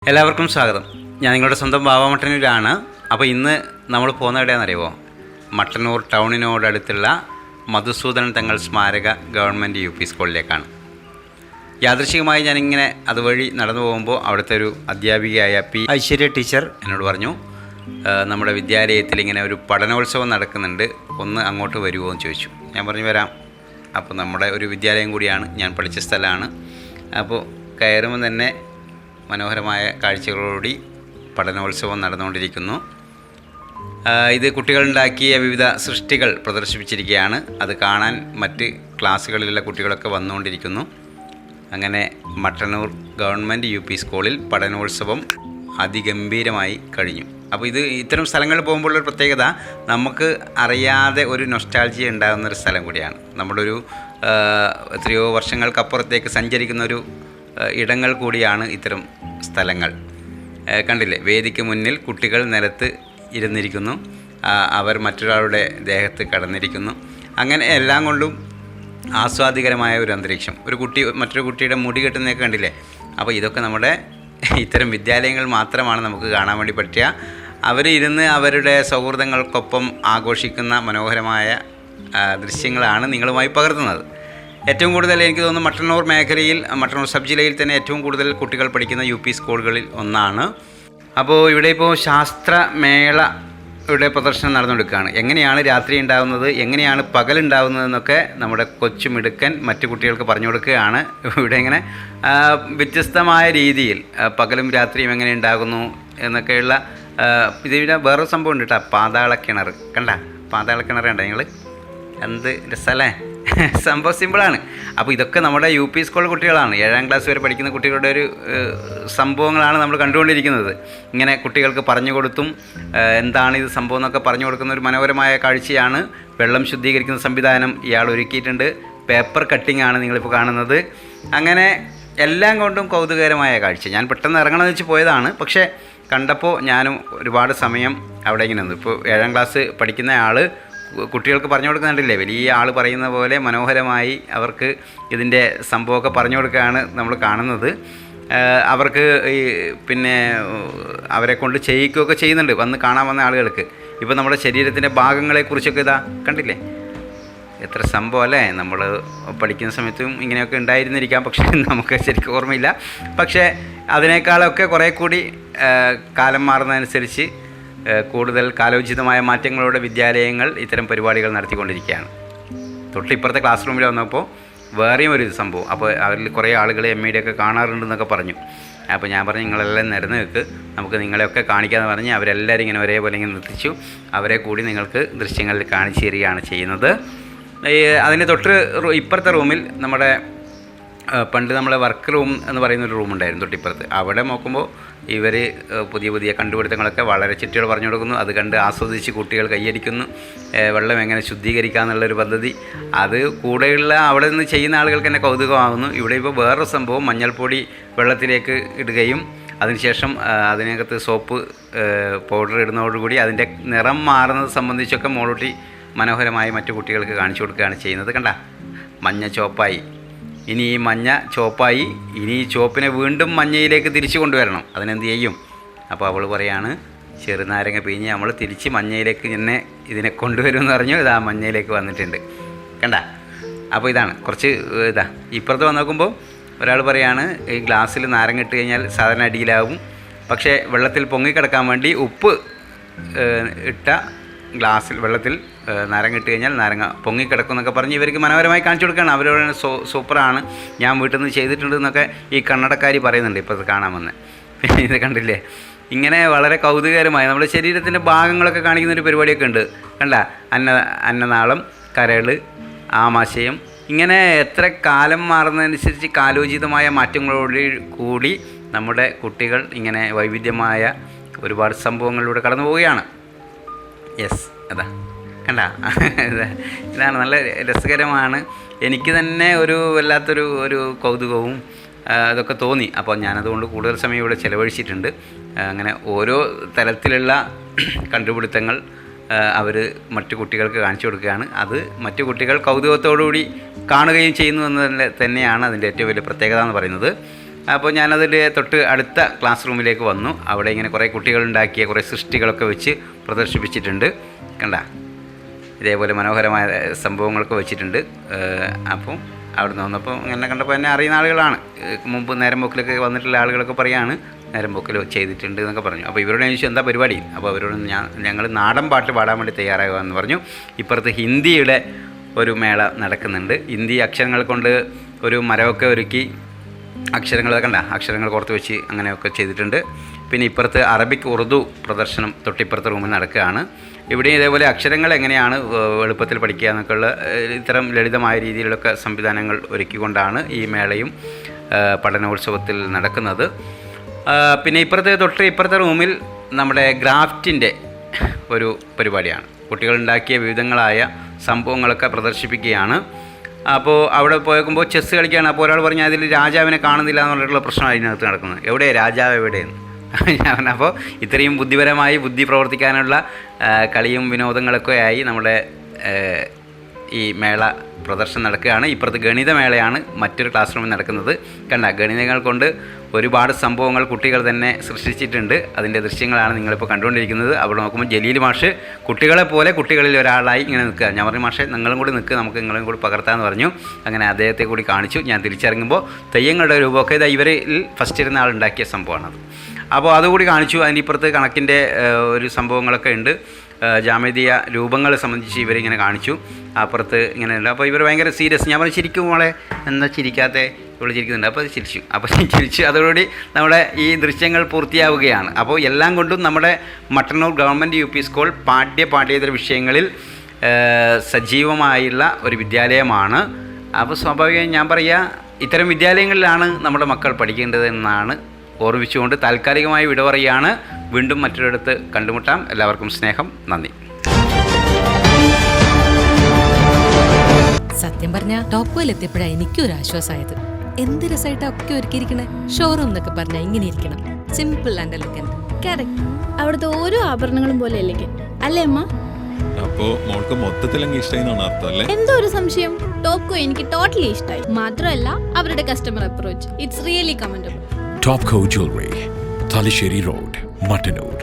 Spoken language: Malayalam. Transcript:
എല്ലാവർക്കും സ്വാഗതം. ഞാൻ നിങ്ങളുടെ സ്വന്തം ബാബ മട്ടന്നൂരാണ്. അപ്പോൾ ഇന്ന് നമ്മൾ പോകുന്ന എവിടെയാണെന്നറിയുമോ? മട്ടന്നൂർ ടൗണിനോടടുത്തുള്ള മധുസൂദനൻ തങ്ങൾ സ്മാരക ഗവൺമെൻറ് UP സ്കൂളിലേക്കാണ്. യാദൃശ്ചികമായി ഞാനിങ്ങനെ അതുവഴി നടന്നു പോകുമ്പോൾ അവിടുത്തെ ഒരു അധ്യാപികയായ P. ഐശ്വര്യ ടീച്ചർ എന്നോട് പറഞ്ഞു, നമ്മുടെ വിദ്യാലയത്തിൽ ഇങ്ങനെ ഒരു പഠനോത്സവം നടക്കുന്നുണ്ട്, ഒന്ന് അങ്ങോട്ട് വരുമോ എന്ന് ചോദിച്ചു. ഞാൻ പറഞ്ഞു വരാം. അപ്പോൾ നമ്മുടെ ഒരു വിദ്യാലയം കൂടിയാണ്, ഞാൻ പഠിച്ച സ്ഥലമാണ്. അപ്പോൾ കയറുമ്പോൾ തന്നെ മനോഹരമായ കാഴ്ചകളോടുകൂടി പഠനോത്സവം നടന്നുകൊണ്ടിരിക്കുന്നു. ഇത് കുട്ടികളുണ്ടാക്കിയ വിവിധ സൃഷ്ടികൾ പ്രദർശിപ്പിച്ചിരിക്കുകയാണ്. അത് കാണാൻ മറ്റ് ക്ലാസ്സുകളിലുള്ള കുട്ടികളൊക്കെ വന്നുകൊണ്ടിരിക്കുന്നു. അങ്ങനെ മട്ടന്നൂർ ഗവൺമെൻറ് UP സ്കൂളിൽ പഠനോത്സവം അതിഗംഭീരമായി കഴിഞ്ഞു. അപ്പോൾ ഇത്തരം സ്ഥലങ്ങളിൽ പോകുമ്പോൾ ഒരു പ്രത്യേകത, നമുക്ക് അറിയാതെ ഒരു നൊസ്റ്റാൾജിയ ഉണ്ടാകുന്നൊരു സ്ഥലം കൂടിയാണ്. നമ്മളൊരു എത്രയോ വർഷങ്ങൾക്കപ്പുറത്തേക്ക് സഞ്ചരിക്കുന്നൊരു ഇടങ്ങൾ കൂടിയാണ് ഇത്തരം സ്ഥലങ്ങൾ. കണ്ടില്ലേ, വേദിക്ക് മുന്നിൽ കുട്ടികൾ നിലത്ത് ഇരുന്നിരിക്കുന്നു, അവർ മറ്റൊരാളുടെ ദേഹത്ത് കടന്നിരിക്കുന്നു. അങ്ങനെ എല്ലാം കൊണ്ടും ആസ്വാദികരമായ ഒരു അന്തരീക്ഷം. ഒരു കുട്ടി മറ്റൊരു കുട്ടിയുടെ മുടി കെട്ടുന്നതൊക്കെ കണ്ടില്ലേ. അപ്പോൾ ഇതൊക്കെ നമ്മുടെ ഇത്തരം വിദ്യാലയങ്ങൾ മാത്രമാണ് നമുക്ക് കാണാൻ വേണ്ടി പറ്റുക. അവരിരുന്ന് അവരുടെ സൗഹൃദങ്ങൾക്കൊപ്പം ആഘോഷിക്കുന്ന മനോഹരമായ ദൃശ്യങ്ങളാണ് നിങ്ങളുമായി പകർത്തുന്നത്. ഏറ്റവും കൂടുതൽ എനിക്ക് തോന്നുന്നു മട്ടന്നൂർ മേഖലയിൽ, മട്ടന്നൂർ സബ് ജില്ലയിൽ തന്നെ ഏറ്റവും കൂടുതൽ കുട്ടികൾ പഠിക്കുന്ന UP സ്കൂളുകളിൽ ഒന്നാണ്. അപ്പോൾ ഇവിടെ ഇപ്പോൾ ശാസ്ത്രമേളയുടെ പ്രദർശനം നടന്നുകൊടുക്കുകയാണ്. എങ്ങനെയാണ് രാത്രി ഉണ്ടാകുന്നത്, എങ്ങനെയാണ് പകലുണ്ടാകുന്നതെന്നൊക്കെ നമ്മുടെ കൊച്ചുമിടുക്കൻ മറ്റു കുട്ടികൾക്ക് പറഞ്ഞു കൊടുക്കുകയാണ്. ഇവിടെ ഇങ്ങനെ വ്യത്യസ്തമായ രീതിയിൽ പകലും രാത്രിയും എങ്ങനെ ഉണ്ടാകുന്നു എന്നൊക്കെയുള്ള ഇതിവിടെ വേറൊരു സംഭവം ഉണ്ട് കേട്ടോ, പാതാളക്കിണർ. കണ്ട പാതാളക്കിണർ കണ്ട നിങ്ങൾ? എന്ത് രസമല്ലേ? സംഭവം സിമ്പിളാണ്. അപ്പോൾ ഇതൊക്കെ നമ്മുടെ UP സ്കൂൾ കുട്ടികളാണ്, 7ാം ക്ലാസ് വരെ പഠിക്കുന്ന കുട്ടികളുടെ ഒരു സംഭവങ്ങളാണ് നമ്മൾ കണ്ടുകൊണ്ടിരിക്കുന്നത്. ഇങ്ങനെ കുട്ടികൾക്ക് പറഞ്ഞു കൊടുത്തും എന്താണ് ഇത് സംഭവം എന്നൊക്കെ പറഞ്ഞു കൊടുക്കുന്ന ഒരു മനോഹരമായ കാഴ്ചയാണ്. വെള്ളം ശുദ്ധീകരിക്കുന്ന സംവിധാനം ഇയാൾ ഒരുക്കിയിട്ടുണ്ട്. പേപ്പർ കട്ടിംഗ് ആണ് നിങ്ങളിപ്പോൾ കാണുന്നത്. അങ്ങനെ എല്ലാം കൊണ്ടും കൗതുകകരമായ കാഴ്ച. ഞാൻ പെട്ടെന്ന് ഇറങ്ങണമെന്ന് വെച്ച് പോയതാണ്, പക്ഷേ കണ്ടപ്പോൾ ഞാനും ഒരുപാട് സമയം അവിടെ ഇങ്ങനെ നിന്നു. ഇപ്പോൾ 7ാം ക്ലാസ് പഠിക്കുന്ന ആൾ കുട്ടികൾക്ക് പറഞ്ഞു കൊടുക്കുന്നുണ്ടല്ലേ, വലിയ ആൾ പറയുന്ന പോലെ മനോഹരമായി അവർക്ക് ഇതിൻ്റെ സംഭവമൊക്കെ പറഞ്ഞു കൊടുക്കുകയാണ് നമ്മൾ കാണുന്നത്. അവർക്ക് പിന്നെ അവരെ കൊണ്ട് ചെയ്യിക്കുകയൊക്കെ ചെയ്യുന്നുണ്ട് വന്ന് കാണാൻ വന്ന ആളുകൾക്ക്. ഇപ്പോൾ നമ്മുടെ ശരീരത്തിൻ്റെ ഭാഗങ്ങളെക്കുറിച്ചൊക്കെ ഇതാ കണ്ടില്ലേ, എത്ര സംഭവം അല്ലേ. നമ്മൾ പഠിക്കുന്ന സമയത്തും ഇങ്ങനെയൊക്കെ ഉണ്ടായിരുന്നിരിക്കാം, പക്ഷേ നമുക്ക് ശരിക്കും ഓർമ്മയില്ല. പക്ഷേ അതിനേക്കാളൊക്കെ കുറേ കൂടി കാലം മാറുന്നതനുസരിച്ച് കൂടുതൽ കാലോചിതമായ മാറ്റങ്ങളോടെ വിദ്യാലയങ്ങൾ ഇത്തരം പരിപാടികൾ നടത്തിക്കൊണ്ടിരിക്കുകയാണ്. തൊട്ടിപ്പുറത്തെ ക്ലാസ് റൂമിൽ വന്നപ്പോൾ വേറെയും ഒരു സംഭവം. അപ്പോൾ അവരിൽ കുറേ ആളുകൾ MED ഒക്കെ കാണാറുണ്ടെന്നൊക്കെ പറഞ്ഞു. അപ്പോൾ ഞാൻ പറഞ്ഞു, നിങ്ങളെല്ലാം നിരന്ന് വെക്ക്, നമുക്ക് നിങ്ങളെയൊക്കെ കാണിക്കാമെന്ന് പറഞ്ഞ് അവരെല്ലാവരും ഇങ്ങനെ ഒരേപോലെ ഇങ്ങനെ നിർത്തിച്ചു. അവരെ കൂടി നിങ്ങൾക്ക് ദൃശ്യങ്ങളിൽ കാണിച്ചു തരികയാണ് ചെയ്യുന്നത്. അതിന് തൊട്ട് ഇപ്പുറത്തെ റൂമിൽ നമ്മുടെ പണ്ട് നമ്മളെ വർക്ക് റൂം എന്ന് പറയുന്നൊരു റൂമുണ്ടായിരുന്നു തൊട്ടിപ്പുറത്ത്. അവിടെ നോക്കുമ്പോൾ ഇവർ പുതിയ പുതിയ കണ്ടുപിടുത്തങ്ങളൊക്കെ വളരെ ചിട്ടികൾ പറഞ്ഞു കൊടുക്കുന്നു. അത് കണ്ട് ആസ്വദിച്ച് കുട്ടികൾ കൈയടിക്കുന്നു. വെള്ളം എങ്ങനെ ശുദ്ധീകരിക്കുക എന്നുള്ളൊരു പദ്ധതി, അത് കൂടെയുള്ള അവിടെ നിന്ന് ചെയ്യുന്ന ആളുകൾക്ക് തന്നെ കൗതുകമാകുന്നു. ഇവിടെ ഇപ്പോൾ വേറൊരു സംഭവം, മഞ്ഞൾപ്പൊടി വെള്ളത്തിലേക്ക് ഇടുകയും അതിനുശേഷം അതിനകത്ത് സോപ്പ് പൗഡർ ഇടുന്നതോടുകൂടി അതിൻ്റെ നിറം മാറുന്നത് സംബന്ധിച്ചൊക്കെ മോളൂട്ടി മനോഹരമായി മറ്റു കുട്ടികൾക്ക് കാണിച്ചു കൊടുക്കുകയാണ് ചെയ്യുന്നത്. കണ്ട, മഞ്ഞ ചോപ്പായി, ഇനി ഈ മഞ്ഞ ചോപ്പായി, ഇനി ഈ ചോപ്പിനെ വീണ്ടും മഞ്ഞയിലേക്ക് തിരിച്ചു കൊണ്ടുവരണം. അതിനെന്ത് ചെയ്യും? അപ്പോൾ അവൾ പറയാണ്, ചെറുനാരങ്ങ പിഴിഞ്ഞ് നമ്മൾ തിരിച്ച് മഞ്ഞയിലേക്ക് ഇതിനെ കൊണ്ടുവരുമെന്ന് പറഞ്ഞു. ഇതാ മഞ്ഞയിലേക്ക് വന്നിട്ടുണ്ട്, കണ്ട. അപ്പോൾ ഇതാണ് കുറച്ച് ഇപ്പുറത്ത് വന്ന് നോക്കുമ്പോൾ ഒരാൾ പറയാണ്, ഈ ഗ്ലാസ്സിൽ നാരങ്ങ ഇട്ട് കഴിഞ്ഞാൽ സാധാരണ അടിയിലാവും, പക്ഷേ വെള്ളത്തിൽ പൊങ്ങിക്കിടക്കാൻ വേണ്ടി ഉപ്പ് ഇട്ട ഗ്ലാസ്സിൽ വെള്ളത്തിൽ നാരങ്ങ ഇട്ട് കഴിഞ്ഞാൽ നാരങ്ങ പൊങ്ങിക്കിടക്കും എന്നൊക്കെ പറഞ്ഞ് ഇവർക്ക് മനോഹരമായി കാണിച്ചു കൊടുക്കുകയാണ്. അവരോട് സൂപ്പറാണ്, ഞാൻ വീട്ടിൽ നിന്ന് ചെയ്തിട്ടുണ്ട് എന്നൊക്കെ ഈ കണ്ണടക്കാരി പറയുന്നുണ്ട് ഇപ്പോൾ കാണാമെന്ന്. ഇത് കണ്ടില്ലേ, ഇങ്ങനെ വളരെ കൗതുകകരമായി നമ്മുടെ ശരീരത്തിൻ്റെ ഭാഗങ്ങളൊക്കെ കാണിക്കുന്നൊരു പരിപാടിയൊക്കെ ഉണ്ട്. കണ്ട, അന്നനാളം, കരൾ, ആമാശയം, ഇങ്ങനെ എത്ര കാലം മാറുന്നതനുസരിച്ച് കാലോചിതമായ മാറ്റങ്ങളോട് കൂടി നമ്മുടെ കുട്ടികൾ ഇങ്ങനെ വൈവിധ്യമായ ഒരുപാട് സംഭവങ്ങളിലൂടെ കടന്നു പോവുകയാണ്. യെസ്, അതാ കണ്ട, ഇതാണ് നല്ല രസകരമാണ്. എനിക്ക് തന്നെ ഒരു വല്ലാത്തൊരു കൗതുകവും അതൊക്കെ തോന്നി. അപ്പോൾ ഞാനതുകൊണ്ട് കൂടുതൽ സമയം ഇവിടെ ചിലവഴിച്ചിട്ടുണ്ട്. അങ്ങനെ ഓരോ തരത്തിലുള്ള കണ്ടുപിടുത്തങ്ങൾ അവർ മറ്റു കുട്ടികൾക്ക് കാണിച്ചു കൊടുക്കുകയാണ്. അത് മറ്റു കുട്ടികൾ കൗതുകത്തോടുകൂടി കാണുകയും ചെയ്യുന്നു എന്ന് തന്നെയാണ് അതിൻ്റെ ഏറ്റവും വലിയ പ്രത്യേകത എന്ന് പറയുന്നത്. അപ്പോൾ ഞാനതിൻ്റെ തൊട്ട് അടുത്ത ക്ലാസ് റൂമിലേക്ക് വന്നു. അവിടെ ഇങ്ങനെ കുറേ കുട്ടികളുണ്ടാക്കിയ കുറേ സൃഷ്ടികളൊക്കെ വെച്ച് പ്രദർശിപ്പിച്ചിട്ടുണ്ട്. കണ്ട, ഇതേപോലെ മനോഹരമായ സംഭവങ്ങളൊക്കെ വെച്ചിട്ടുണ്ട്. അപ്പം അവിടെ നിന്ന് വന്നപ്പോൾ ഇങ്ങനെ കണ്ടപ്പോൾ എന്നെ അറിയുന്ന ആളുകളാണ്. മുമ്പ് നേരം പോക്കിലൊക്കെ വന്നിട്ടുള്ള ആളുകളൊക്കെ പറയാണ് നേരം പോക്കിൽ ചെയ്തിട്ടുണ്ട് എന്നൊക്കെ പറഞ്ഞു. അപ്പോൾ ഇവരോട് ചോദിച്ചു എന്താ പരിപാടി. അപ്പോൾ അവരോട് ഞങ്ങൾ നാടൻ പാട്ട് പാടാൻ വേണ്ടി തയ്യാറാകുക എന്ന് പറഞ്ഞു. ഇപ്പുറത്ത് ഹിന്ദിയുടെ ഒരു മേള നടക്കുന്നുണ്ട്. ഹിന്ദി അക്ഷരങ്ങൾ കൊണ്ട് ഒരു മരമൊക്കെ ഒരുക്കി അക്ഷരങ്ങളൊക്കെ കണ്ട അക്ഷരങ്ങൾ കോർത്ത് വെച്ച് അങ്ങനെയൊക്കെ ചെയ്തിട്ടുണ്ട്. പിന്നെ ഇപ്പുറത്ത് അറബിക് ഉറുദു പ്രദർശനം തൊട്ടിപ്പുറത്തെ റൂമിൽ നടക്കുകയാണ്. ഇവിടെയും ഇതേപോലെ അക്ഷരങ്ങൾ എങ്ങനെയാണ് എളുപ്പത്തിൽ പഠിക്കുക എന്നൊക്കെയുള്ള ഇത്തരം ലളിതമായ രീതിയിലൊക്കെ സംവിധാനങ്ങൾ ഒരുക്കിക്കൊണ്ടാണ് ഈ മേളയും പഠനോത്സവത്തിൽ നടക്കുന്നത്. പിന്നെ ഇപ്പുറത്തെ റൂമിൽ നമ്മുടെ ഗ്രാഫ്റ്റിൻ്റെ ഒരു പരിപാടിയാണ്. കുട്ടികളുണ്ടാക്കിയ വിവിധങ്ങളായ സംഭവങ്ങളൊക്കെ പ്രദർശിപ്പിക്കുകയാണ്. അപ്പോൾ അവിടെ പോയേക്കുമ്പോൾ ചെസ്സ് കളിക്കുകയാണ്. അപ്പോൾ ഒരാൾ പറഞ്ഞു അതിൽ രാജാവിനെ കാണുന്നില്ല എന്ന് പറഞ്ഞിട്ടുള്ള പ്രശ്നമാണ് അതിനകത്ത് നടക്കുന്നത്. എവിടെ രാജാവ് എവിടെയെന്ന് ഞാൻ അപ്പോൾ ഇത്രയും ബുദ്ധിപരമായി ബുദ്ധി പ്രവർത്തിക്കാനുള്ള കളിയും വിനോദങ്ങളൊക്കെ ആയി നമ്മുടെ ഈ മേള പ്രദർശനം നടക്കുകയാണ്. ഇപ്പുറത്ത് ഗണിതമേളയാണ് മറ്റൊരു ക്ലാസ് റൂമിൽ നടക്കുന്നത്. കണ്ട, ഗണിതങ്ങൾ കൊണ്ട് ഒരുപാട് സംഭവങ്ങൾ കുട്ടികൾ തന്നെ സൃഷ്ടിച്ചിട്ടുണ്ട്. അതിൻ്റെ ദൃശ്യങ്ങളാണ് നിങ്ങളിപ്പോൾ കണ്ടുകൊണ്ടിരിക്കുന്നത്. അവിടെ നോക്കുമ്പോൾ ജലീൽ മാഷ് കുട്ടികളെ പോലെ കുട്ടികളിൽ ഒരാളായി ഇങ്ങനെ നിൽക്കുക. ഞാൻ പറഞ്ഞു മാഷെ നിങ്ങളും കൂടി നിൽക്കുക, നമുക്ക് നിങ്ങളും കൂടി പകർത്താമെന്ന് പറഞ്ഞു. അങ്ങനെ അദ്ദേഹത്തെ കൂടി കാണിച്ചു. ഞാൻ തിരിച്ചിറങ്ങുമ്പോൾ തെയ്യങ്ങളുടെ രൂപമൊക്കെ ഇവരിൽ ഫസ്റ്റ് ഇരുന്ന ആളുണ്ടാക്കിയ സംഭവമാണത്. അപ്പോൾ അതുകൂടി കാണിച്ചു. അതിനിപ്പുറത്ത് കണക്കിൻ്റെ ഒരു സംഭവങ്ങളൊക്കെ ഉണ്ട്. ജാമിതീയ രൂപങ്ങൾ സംബന്ധിച്ച് ഇവരിങ്ങനെ കാണിച്ചു. അപ്പുറത്ത് ഇങ്ങനെ ഉണ്ട്. അപ്പോൾ ഇവർ ഭയങ്കര സീരിയസ്. ഞാൻ പറഞ്ഞു ചിരിക്കും മോളെ, എന്താ ചിരിക്കാതെ, ഇവിടെ ചിരിക്കുന്നുണ്ട്. അപ്പോൾ ചിരിച്ചു. അപ്പോൾ ചിരിച്ചു. അതോടുകൂടി നമ്മുടെ ഈ ദൃശ്യങ്ങൾ പൂർത്തിയാവുകയാണ്. അപ്പോൾ എല്ലാം കൊണ്ടും നമ്മുടെ മട്ടന്നൂർ ഗവൺമെൻറ് UP സ്കൂൾ പാഠ്യേതര വിഷയങ്ങളിൽ സജീവമായുള്ള ഒരു വിദ്യാലയമാണ്. അപ്പോൾ സ്വാഭാവികമായും ഞാൻ പറയുക ഇത്തരം വിദ്യാലയങ്ങളിലാണ് നമ്മുടെ മക്കൾ പഠിക്കേണ്ടതെന്നാണ് ഓർമ്മിച്ചുകൊണ്ട് താൽക്കാലികമായി വിട പറയുകയാണ്. വീണ്ടും മറ്റൊരിടത്ത് കണ്ടുമുട്ടാം. എല്ലാവർക്കും സ്നേഹം, നന്ദി. സത്യം പറഞ്ഞ ടോപ്കോയിൽ എത്തിയപ്പോഴാണ് എനിക്കൊരു ആശ്വാസമായത്. എന്ത് രസമായിട്ടാ ഒക്കെ ഒരുക്കിയിരിക്കണേ. ഷോറൂം എന്നൊക്കെ പറഞ്ഞാൽ ഇങ്ങനെ ഇരിക്കണം, സിമ്പിൾ ആൻഡ് എലഗന്റ്. കറക്റ്റ്. അവിടുത്തെ ഓരോ ആഭരണങ്ങളും പോലെ എലഗന്റ് അല്ലേ അമ്മ? അപ്പോ മോൾക്ക് മൊത്തത്തിലെങ്കിൽ ഇഷ്ടമായിന്നാണ് അർത്ഥം അല്ലേ? എന്തോ ഒരു സംശയം. ടോപ്കോ എനിക്ക് ടോട്ടലി ഇഷ്ടമായി. മാത്രമല്ല അവരുടെ customer approach, it's really commendable. Topco Jewelry, Talisheri Road, Mattanur.